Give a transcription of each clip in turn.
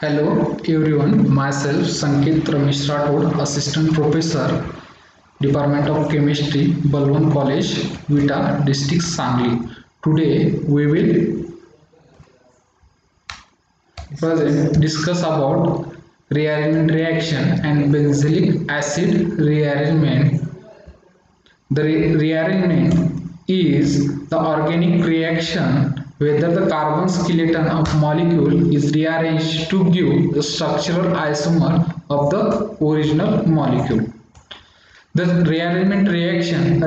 Hello everyone, myself Sanket Ramesh Rathod, Assistant Professor, Department of Chemistry, Balwan College, Vita, District Sangli. Today we will discuss about rearrangement reaction and benzilic acid rearrangement. The rearrangement is the organic reaction whether the carbon skeleton of molecule is rearranged to give the structural isomer of the original molecule. The rearrangement reaction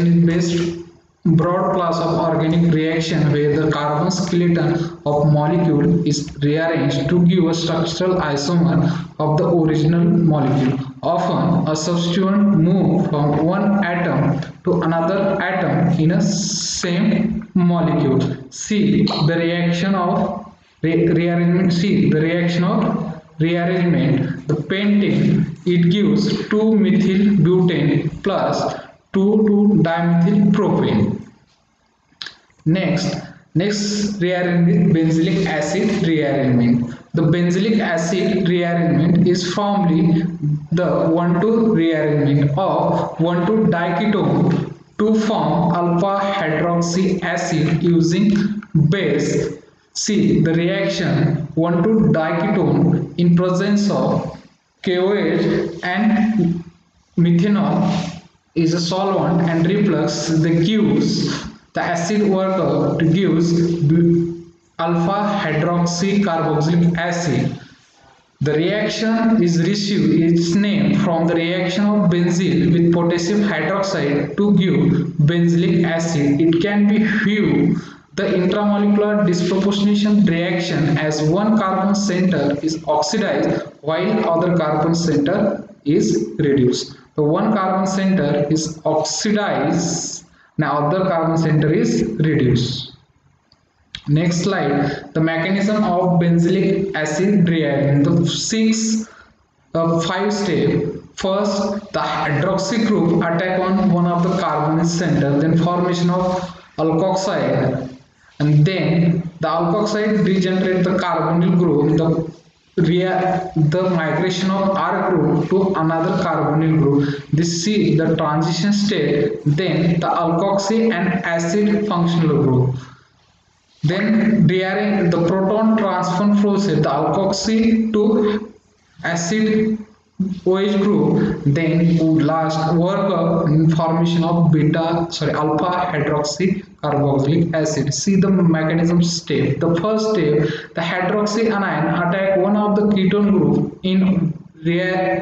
is based broad class of organic reaction where the carbon skeleton of molecule is rearranged to give a structural isomer of the original molecule. Often a substituent moves from one atom to another atom in a same molecule. See the reaction of rearrangement. See the reaction of rearrangement. The painting it gives 2-methyl butane plus 2,2-dimethyl propane. Next rearrangement, benzilic acid rearrangement. The benzilic acid rearrangement is formally the 1,2 rearrangement of 1,2-diketone to form alpha hydroxy acid using base. See the reaction 1,2-diketone in presence of KOH and methanol is a solvent and reflux that gives the acid worker to gives alpha hydroxy carboxylic acid. The reaction is received its name from the reaction of benzene with potassium hydroxide to give benzilic acid. It can be viewed the intramolecular disproportionation reaction as one carbon center is oxidized while other carbon center is reduced. The one carbon center is oxidized, now other carbon center is reduced. Next slide, the mechanism of benzilic acid rearrangement. The 5 step. First, the hydroxy group attack on one of the carbonyl center, then formation of alkoxide, and then the alkoxide regenerate the carbonyl group. The migration of R group to another carbonyl group. This is the transition state. Then the alkoxy and acid functional group. Then during the proton transfer process, the alkoxy to acid OH group, then last work up in formation of alpha hydroxy carboxylic acid. See the mechanism step. The first step, the hydroxy anion attack one of the ketone group in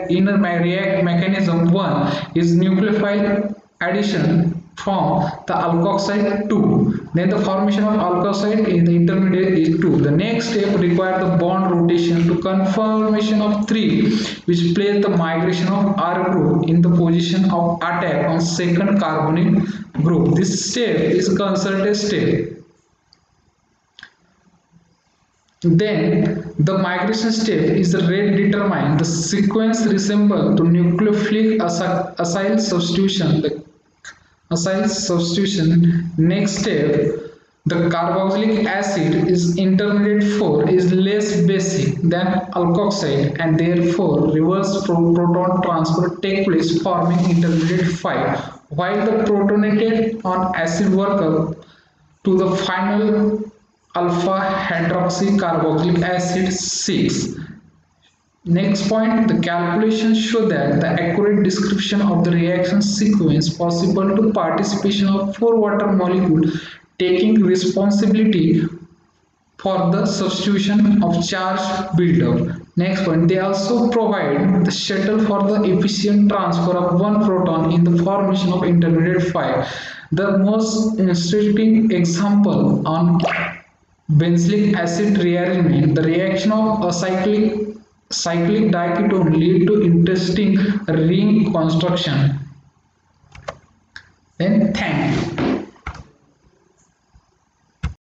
inner mechanism. One is nucleophile addition from the alkoxide 2, then the formation of alkoxide in the intermediate is 2. The next step requires the bond rotation to conformation of 3, which places the migration of R group in the position of attack on second carbonyl group. This step is concerted step. Then the migration step is the rate determined. The sequence resembles to nucleophilic acyl substitution. Next step, the carboxylic acid is intermediate 4 is less basic than alkoxide and therefore reverse proton transfer take place forming intermediate 5, while the protonated on acid work up to the final alpha hydroxy carboxylic acid 6. Next point, the calculations show that the accurate description of the reaction sequence possible to participation of 4 water molecules taking responsibility for the substitution of charge buildup. Next point, they also provide the shuttle for the efficient transfer of 1 proton in the formation of intermediate 5. The most instructive example on benzilic acid rearrangement, the reaction of a cyclic diketone lead to interesting ring construction. Then thank you.